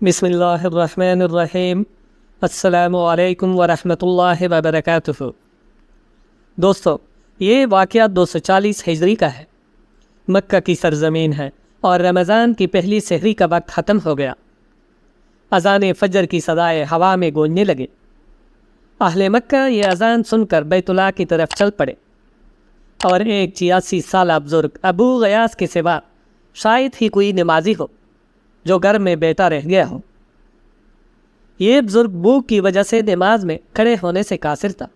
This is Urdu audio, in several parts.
بسم اللہ الرحمن الرحیم۔ السلام علیکم ورحمۃ اللہ وبرکاتہ۔ دوستو، یہ واقعہ 240 ہجری کا ہے۔ مکہ کی سرزمین ہے اور رمضان کی پہلی سحری کا وقت ختم ہو گیا۔ اذان فجر کی صدائے ہوا میں گونجنے لگے۔ اہل مکہ یہ اذان سن کر بیت اللہ کی طرف چل پڑے اور ایک 86 سالہ بزرگ ابو غیاث کے سوا شاید ہی کوئی نمازی ہو جو گھر میں بیٹھا رہ گیا ہو۔ یہ بزرگ بھوک کی وجہ سے نماز میں کھڑے ہونے سے قاصر تھا۔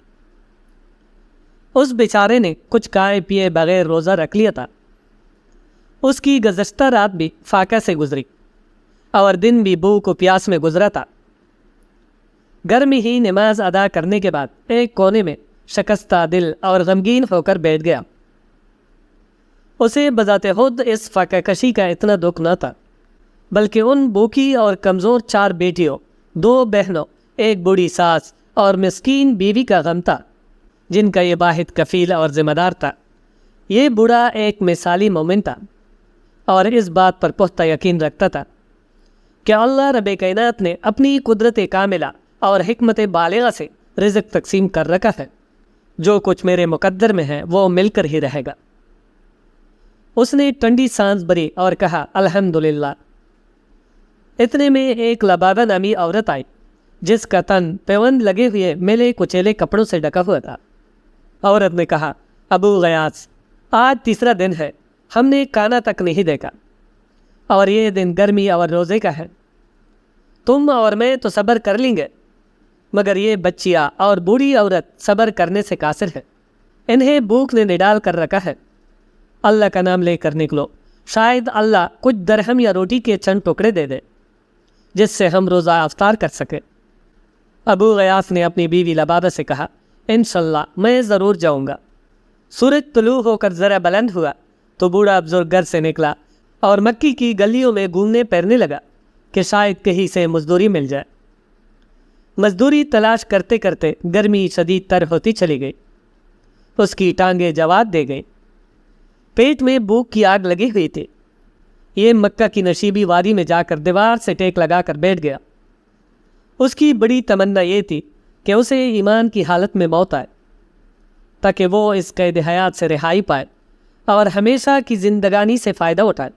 اس بیچارے نے کچھ کھائے پیے بغیر روزہ رکھ لیا تھا۔ اس کی گزشتہ رات بھی فاقہ سے گزری اور دن بھی بھوک و پیاس میں گزرا تھا۔ گھر میں ہی نماز ادا کرنے کے بعد ایک کونے میں شکستہ دل اور غمگین ہو کر بیٹھ گیا۔ اسے بذات خود اس فاقہ کشی کا اتنا دکھ نہ تھا، بلکہ ان بھوکی اور کمزور 4 بیٹیوں، 2 بہنوں، ایک بوڑھی ساس اور مسکین بیوی کا غم تھا، جن کا یہ واحد کفیل اور ذمہ دار تھا۔ یہ بوڑھا ایک مثالی مومن تھا اور اس بات پر پختہ یقین رکھتا تھا کہ اللہ رب کائنات نے اپنی قدرت کاملہ اور حکمت بالغہ سے رزق تقسیم کر رکھا ہے۔ جو کچھ میرے مقدر میں ہے وہ مل کر ہی رہے گا۔ اس نے ٹھنڈی سانس بھری اور کہا، الحمدللہ۔ اتنے میں ایک لبابہ نامی عورت آئی جس کا تن پیوند لگے ہوئے میلے کچیلے کپڑوں سے ڈھکا ہوا تھا۔ عورت نے کہا، ابو غیاث، آج تیسرا دن ہے، ہم نے کھانا تک نہیں دیکھا اور یہ دن گرمی اور روزے کا ہے۔ تم اور میں تو صبر کر لیں گے، مگر یہ بچیاں اور بوڑھی عورت صبر کرنے سے قاصر ہے۔ انہیں بھوک نے نڈال کر رکھا ہے۔ اللہ کا نام لے کر نکلو، شاید اللہ کچھ درہم یا روٹی کے چند ٹکڑے دے دے جس سے ہم روزہ افطار کر سکے۔ ابو غیاث نے اپنی بیوی لبابہ سے کہا، انشاءاللہ میں ضرور جاؤں گا۔ سورج طلوع ہو کر ذرا بلند ہوا تو بوڑھا بزرگ گھر سے نکلا اور مکی کی گلیوں میں گھومنے پھرنے لگا کہ شاید کہیں سے مزدوری مل جائے۔ مزدوری تلاش کرتے کرتے گرمی شدید تر ہوتی چلی گئی۔ اس کی ٹانگیں جواب دے گئیں۔ پیٹ میں بھوک کی آگ لگی ہوئی تھی۔ یہ مکہ کی نشیبی وادی میں جا کر دیوار سے ٹیک لگا کر بیٹھ گیا۔ اس کی بڑی تمنا یہ تھی کہ اسے ایمان کی حالت میں موت آئے تاکہ وہ اس قید حیات سے رہائی پائے اور ہمیشہ کی زندگانی سے فائدہ اٹھائے۔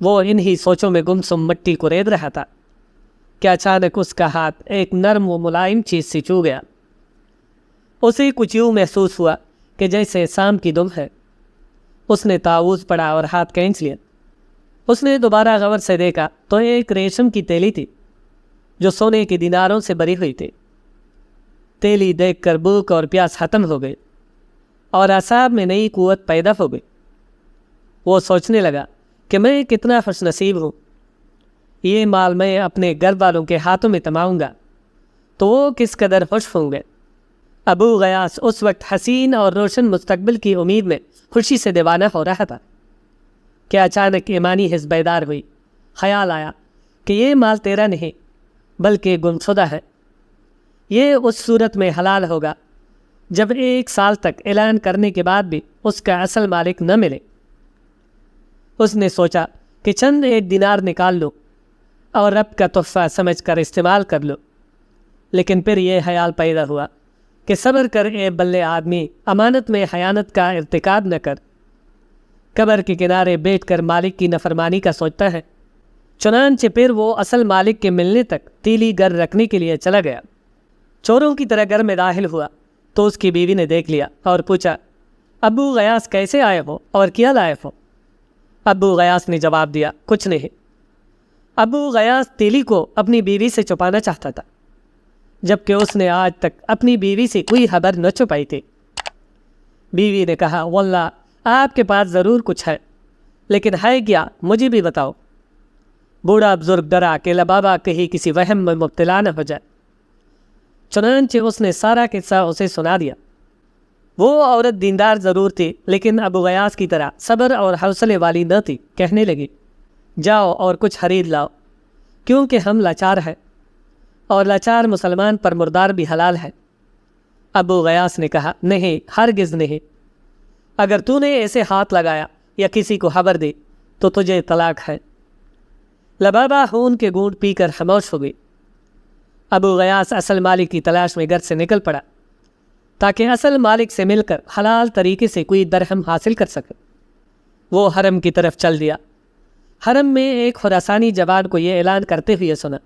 وہ انہی سوچوں میں گمسم مٹی کو رید رہا تھا کہ اچانک اس کا ہاتھ ایک نرم و ملائم چیز سے چھو گیا۔ اسے کچھ یوں محسوس ہوا کہ جیسے شام کی دم ہے۔ اس نے تعوذ پڑھا اور ہاتھ کھینچ لیا۔ اس نے دوبارہ غور سے دیکھا تو ایک ریشم کی تیلی تھی جو سونے کے دیناروں سے بری ہوئی تھی۔ تیلی دیکھ کر بھوک اور پیاس ختم ہو گئی اور اعصاب میں نئی قوت پیدا ہو گئی۔ وہ سوچنے لگا کہ میں کتنا خوش نصیب ہوں، یہ مال میں اپنے گھر والوں کے ہاتھوں میں تماؤں گا تو وہ کس قدر خوش ہوں گے۔ ابو غیاث اس وقت حسین اور روشن مستقبل کی امید میں خوشی سے دیوانہ ہو رہا تھا کہ اچانک ایمانی حس بیدار ہوئی۔ خیال آیا کہ یہ مال تیرا نہیں بلکہ گمشدہ ہے۔ یہ اس صورت میں حلال ہوگا جب 1 سال تک اعلان کرنے کے بعد بھی اس کا اصل مالک نہ ملے۔ اس نے سوچا کہ چند 1 دینار نکال لو اور رب کا تحفہ سمجھ کر استعمال کر لو، لیکن پھر یہ خیال پیدا ہوا کہ صبر کر اے بلے آدمی، امانت میں خیانت کا ارتکاب نہ کر۔ قبر کے کنارے بیٹھ کر مالک کی نافرمانی کا سوچتا ہے۔ چنانچہ پھر وہ اصل مالک کے ملنے تک تیلی گھر رکھنے کے لیے چلا گیا۔ چوروں کی طرح گھر میں داخل ہوا تو اس کی بیوی نے دیکھ لیا اور پوچھا، ابو غیاث کیسے آئے ہو اور کیا لائے ہو؟ ابو غیاث نے جواب دیا، کچھ نہیں۔ ابو غیاث تیلی کو اپنی بیوی سے چھپانا چاہتا تھا، جبکہ اس نے آج تک اپنی بیوی سے کوئی خبر نہ چھپائی تھی۔ بیوی نے کہا، واللہ آپ کے پاس ضرور کچھ ہے، لیکن ہے کیا مجھے بھی بتاؤ۔ بوڑھا بزرگ ڈرا کہ لبابہ کہیں کسی وہم میں مبتلا نہ ہو جائے، چنانچہ اس نے سارا قصہ اسے سنا دیا۔ وہ عورت دیندار ضرور تھی لیکن ابو غیاث کی طرح صبر اور حوصلے والی نہ تھی۔ کہنے لگی، جاؤ اور کچھ خرید لاؤ کیونکہ ہم لاچار ہیں اور لاچار مسلمان پر مردار بھی حلال ہے۔ ابو غیاث نے کہا، نہیں، ہرگز نہیں۔ اگر تو نے ایسے ہاتھ لگایا یا کسی کو خبر دی تو تجھے طلاق ہے۔ لبابہ خون کے گھونٹ پی کر خاموش ہو گئی۔ ابو غیاث اصل مالک کی تلاش میں گھر سے نکل پڑا تاکہ اصل مالک سے مل کر حلال طریقے سے کوئی درہم حاصل کر سکے۔ وہ حرم کی طرف چل دیا۔ حرم میں ایک خراسانی جوان کو یہ اعلان کرتے ہوئے سنا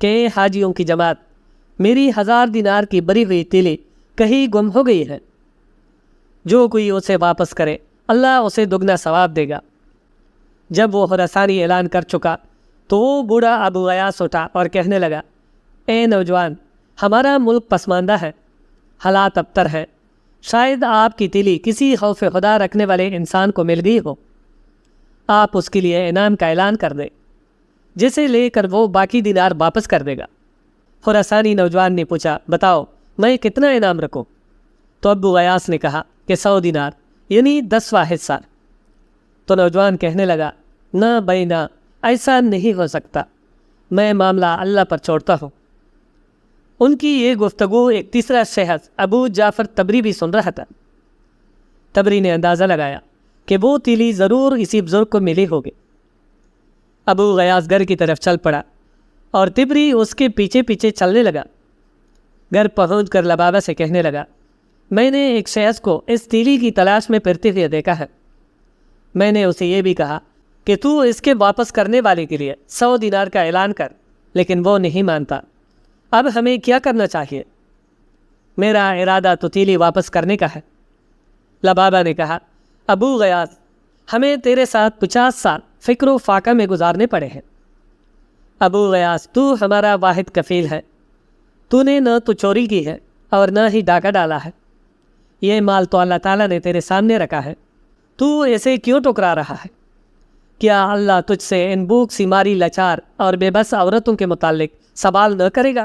کہ حاجیوں کی جماعت، میری 1000 دینار کی بری ہوئی تیلی کہیں گم ہو گئی ہے، جو کوئی اسے واپس کرے اللہ اسے دگنا ثواب دے گا۔ جب وہ خراسانی اعلان کر چکا تو وہ بوڑھا ابو غیاث اٹھا اور کہنے لگا، اے نوجوان، ہمارا ملک پسماندہ ہے، حالات ابتر ہیں، شاید آپ کی تیلی کسی خوف خدا رکھنے والے انسان کو مل گئی ہو، آپ اس کے لیے انعام کا اعلان کر دیں جسے لے کر وہ باقی دینار واپس کر دے گا۔ خراسانی نوجوان نے پوچھا، بتاؤ میں کتنا انعام رکھوں؟ تو ابو غیاث نے کہا کہ 100 دینار یعنی 10واں حصہ۔ تو نوجوان کہنے لگا، نہ بھائی نہ، ایسا نہیں ہو سکتا، میں معاملہ اللہ پر چھوڑتا ہوں۔ ان کی یہ گفتگو ایک تیسرا شخص ابو جعفر تبری بھی سن رہا تھا۔ تبری نے اندازہ لگایا کہ وہ تیلی ضرور اسی بزرگ کو ملی ہوگی۔ ابو غیاث گھر کی طرف چل پڑا اور تبری اس کے پیچھے پیچھے چلنے لگا۔ گھر پہنچ کر لبابہ سے کہنے لگا، میں نے ایک شخص کو اس تیلی کی تلاش میں پھرتے ہوئے دیکھا ہے، میں نے اسے یہ بھی کہا کہ تو اس کے واپس کرنے والے کے لیے 100 دینار کا اعلان کر، لیکن وہ نہیں مانتا۔ اب ہمیں کیا کرنا چاہیے؟ میرا ارادہ تو تیلی واپس کرنے کا ہے۔ لبابہ نے کہا، ابو غیاث، ہمیں تیرے ساتھ 50 سال فکر و فاقہ میں گزارنے پڑے ہیں۔ ابو غیاث، تو ہمارا واحد کفیل ہے، تو نے نہ تو چوری کی ہے اور نہ ہی ڈاکہ ڈالا ہے، یہ مال تو اللہ تعالیٰ نے تیرے سامنے رکھا ہے، تو اسے کیوں ٹکرا رہا ہے؟ کیا اللہ تجھ سے ان بھوک سی ماری لاچار اور بے بس عورتوں کے متعلق سوال نہ کرے گا؟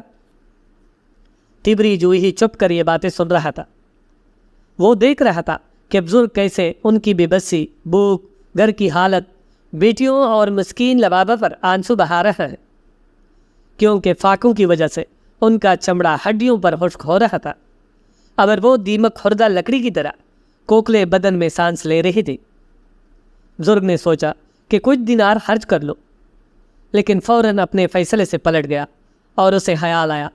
تبری جو ہی چپ کر یہ باتیں سن رہا تھا، وہ دیکھ رہا تھا کہ بزرگ کیسے ان کی بے بسی، بھوک، گھر کی حالت، بیٹیوں اور مسکین لبابہ پر آنسو بہا رہا ہے، کیونکہ فاقوں کی وجہ سے ان کا چمڑا ہڈیوں پر خشک ہو رہا تھا، اگر وہ دیمک خوردہ لکڑی کی طرح کوکلے بدن میں سانس لے رہی تھی۔ بزرگ نے سوچا کہ کچھ دینار خرچ کر لو، لیکن فوراً اپنے فیصلے سے پلٹ گیا اور اسے خیال آیا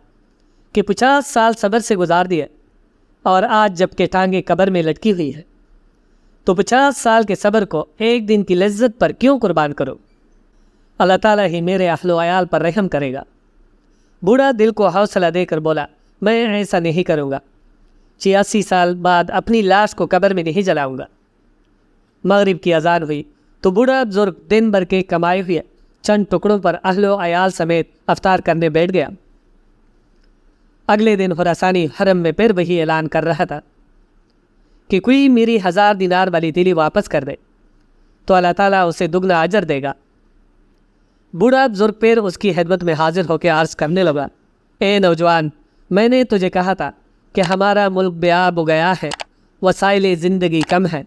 کہ 50 سال صبر سے گزار دیے اور آج جب کہ ٹانگیں قبر میں لٹکی ہوئی ہے تو 50 سال کے صبر کو ایک دن کی لذت پر کیوں قربان کرو؟ اللہ تعالیٰ ہی میرے اہل و عیال پر رحم کرے گا۔ بوڑھا دل کو حوصلہ دے کر بولا، میں ایسا نہیں کروں گا، 86 سال بعد اپنی لاش کو قبر میں نہیں جلاؤں گا۔ مغرب کی اذان ہوئی تو بوڑھا بزرگ دن بھر کے کمائے ہوئے چند ٹکڑوں پر اہل و عیال سمیت افطار کرنے بیٹھ گیا۔ اگلے دن خراسانی حرم میں پھر وہی اعلان کر رہا تھا کہ کوئی میری 1000 دینار والی تیلی واپس کر دے تو اللہ تعالیٰ اسے دگنا اجر دے گا۔ بوڑھا بزرگ پھر اس کی خدمت میں حاضر ہو کے عرض کرنے لگا، اے نوجوان، میں نے تجھے کہا تھا کہ ہمارا ملک بیاب ہو گیا ہے، وسائل زندگی کم ہے،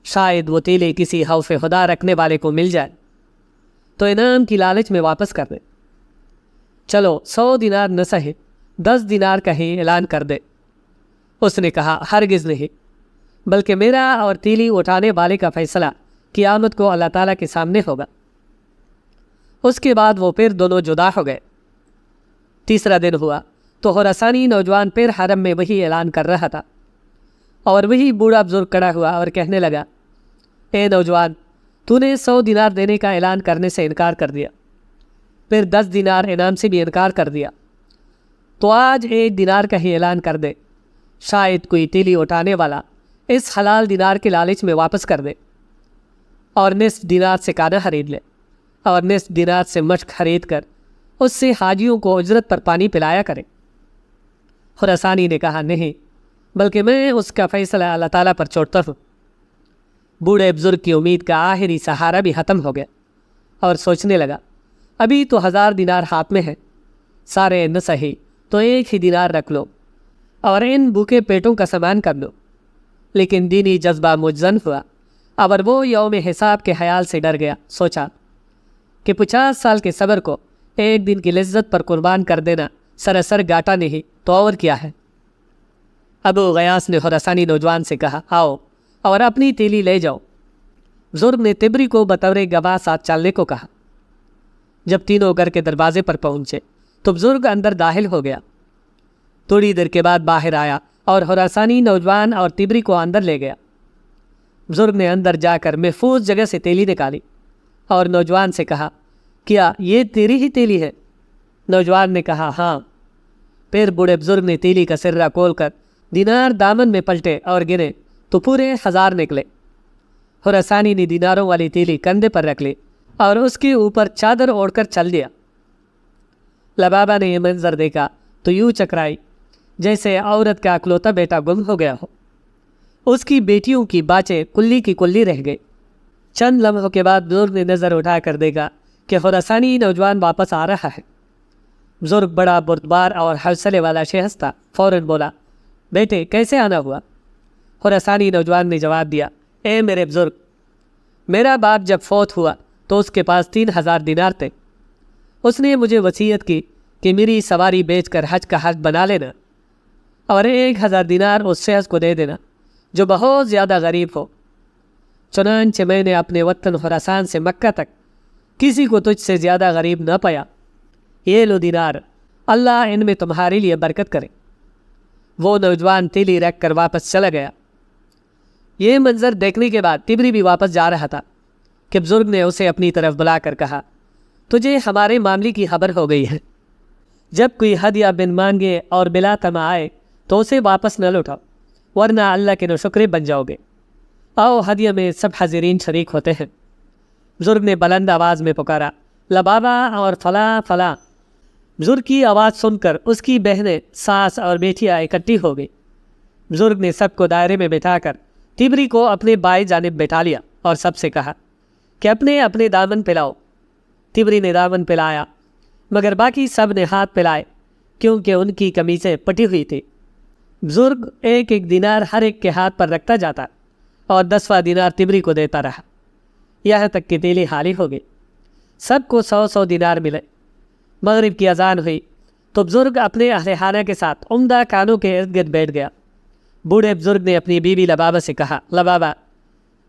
شاید وہ تیلی کسی خوف خدا رکھنے والے کو مل جائے تو انعام کی لالچ میں واپس کر دے۔ چلو 100 دینار نہ سہے 10 دینار کا ہی اعلان کر دے۔ اس نے کہا، ہرگز نہیں، بلکہ میرا اور تیلی اٹھانے والے کا فیصلہ قیامت کو اللہ تعالیٰ کے سامنے ہوگا۔ اس کے بعد وہ پھر دونوں جدا ہو گئے۔ تیسرا دن ہوا تو خراسانی نوجوان پھر حرم میں وہی اعلان کر رہا تھا اور وہی بوڑھا بزرگ کھڑا ہوا اور کہنے لگا، اے نوجوان، تو نے 100 دینار دینے کا اعلان کرنے سے انکار کر دیا، پھر 10 دینار انعام سے بھی انکار کر دیا، تو آج 1 دینار کا ہی اعلان کر دے، شاید کوئی تیلی اٹھانے والا اس حلال دینار کے لالچ میں واپس کر دے اور نصف دینار سے کانا خرید لے اور نصف دینار سے مشق خرید کر اس سے حاجیوں کو اجرت پر پانی پلایا کرے۔ خراسانی نے کہا، نہیں، بلکہ میں اس کا فیصلہ اللہ تعالیٰ پر چھوڑتا ہوں۔ بوڑھے بزرگ کی امید کا آخری سہارا بھی ختم ہو گیا اور سوچنے لگا، ابھی تو 1000 دینار ہاتھ میں ہے، سارے نہ سہی تو 1 ہی دینار رکھ لو اور ان بھوکے پیٹوں کا سامان کر لو۔ لیکن دینی جذبہ مجزن ہوا، اور وہ یوم حساب کے خیال سے ڈر گیا۔ سوچا کہ 50 سال کے صبر کو ایک دن کی لذت پر قربان کر دینا سراسر گاٹا نہیں تو اور کیا ہے۔ ابو غیاث نے خراسانی نوجوان سے کہا، آؤ اور اپنی تیلی لے جاؤ۔ بزرگ نے تبری کو بطور گواہ ساتھ چلنے کو کہا۔ جب تینوں گھر کے دروازے پر پہنچے تو بزرگ اندر داخل ہو گیا۔ تھوڑی دیر کے بعد باہر آیا اور خراسانی نوجوان اور تبری کو اندر لے گیا۔ بزرگ نے اندر جا کر محفوظ جگہ سے تیلی نکالی اور نوجوان سے کہا، کیا یہ تیری ہی تیلی ہے؟ نوجوان نے کہا، ہاں۔ پھر بوڑھے بزرگ نے تیلی کا سرہ کھول کر دینار دامن میں پلٹے اور گنے تو پورے 1000 نکلے۔ خراسانی نے دیناروں والی تیلی کندھے پر رکھ لی اور اس کے اوپر چادر اوڑھ کر چل دیا۔ لبابہ نے یہ منظر دیکھا تو یوں چکرائی جیسے عورت کا اکلوتا بیٹا گم ہو گیا ہو۔ اس کی بیٹیوں کی باچیں کلی کی کلی رہ گئی۔ چند لمحوں کے بعد بزرگ نے نظر اٹھا کر دیکھا کہ خراسانی نوجوان واپس آ رہا ہے۔ بزرگ بڑا بردبار اور حوصلے والا شخص تھا، فوراً بولا، بیٹے کیسے آنا ہوا؟ خراسانی نوجوان نے جواب دیا، اے میرے بزرگ، میرا باپ جب فوت ہوا تو اس کے پاس 3000 دینار تھے۔ اس نے مجھے وصیت کی کہ میری سواری بیچ کر حج کا حج بنا لینا اور 1000 دینار اس شخص کو دے دینا جو بہت زیادہ غریب ہو۔ چنانچہ میں نے اپنے وطن خراسان سے مکہ تک کسی کو تجھ سے زیادہ غریب نہ پایا۔ یہ لو دینار، اللہ ان میں تمہارے لیے برکت کرے۔ وہ نوجوان تیلی رکھ کر واپس چلا گیا۔ یہ منظر دیکھنے کے بعد تبری بھی واپس جا رہا تھا کہ بزرگ نے اسے اپنی طرف بلا کر کہا، تجھے ہمارے معاملے کی خبر ہو گئی ہے۔ جب کوئی ہدیہ بن مانگے اور بلا تما آئے تو اسے واپس نہ لوٹاؤ، ورنہ اللہ کے نوشکرے بن جاؤ گے۔ آؤ ہدیہ میں سب حاضرین شریک ہوتے ہیں۔ بزرگ نے بلند آواز میں پکارا، لبابہ اور فلاں فلاں۔ بزرگ کی آواز سن کر اس کی بہنیں، ساس اور بیٹیاں اکٹھی ہو گئی۔ بزرگ نے سب کو دائرے میں بٹھا کر تبری کو اپنے بائیں جانب بٹھا لیا اور سب سے کہا کہ اپنے اپنے دامن پلاؤ۔ تبری نے دامن پلایا مگر باقی سب نے ہاتھ پلائے کیونکہ ان کی قمیضیں پٹی ہوئی تھی۔ بزرگ ایک ایک دینار ہر ایک کے ہاتھ پر رکھتا جاتا اور 10واں دینار تبری کو دیتا رہا، یہاں تک کہ تیلی خالی ہو گئی۔ سب کو 100 دینار ملے۔ مغرب کی اذان ہوئی تو بزرگ اپنے اہل خانہ کے ساتھ عمدہ کانوں کے ارد گرد بیٹھ گیا۔ بوڑھے بزرگ نے اپنی بیوی لبابہ سے کہا، لبابہ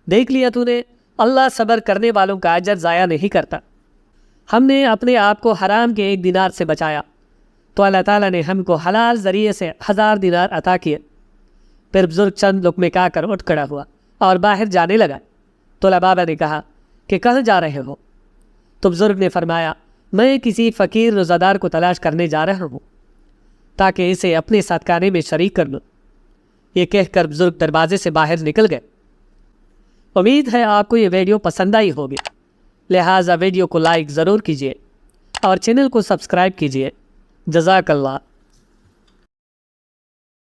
دیکھ لیا تو نے، اللہ صبر کرنے والوں کا اجر ضائع نہیں کرتا۔ ہم نے اپنے آپ کو حرام کے 1 دینار سے بچایا تو اللہ تعالیٰ نے ہم کو حلال ذریعے سے 1000 دینار عطا کیے۔ پھر بزرگ چند لقمے کھا کر اٹھ کھڑا ہوا اور باہر جانے لگا تو لبابہ نے کہا کہ کہاں جا رہے ہو؟ تو بزرگ نے فرمایا، میں کسی فقیر روزہ دار کو تلاش کرنے جا رہا ہوں تاکہ اسے اپنے ساتھ کھانے میں شریک کر لوں۔ یہ کہہ کر بزرگ دروازے سے باہر نکل گئے۔ امید ہے آپ کو یہ ویڈیو پسند آئی ہوگی، لہٰذا ویڈیو کو لائک ضرور کیجیے اور چینل کو سبسکرائب کیجیے۔ جزاک اللہ۔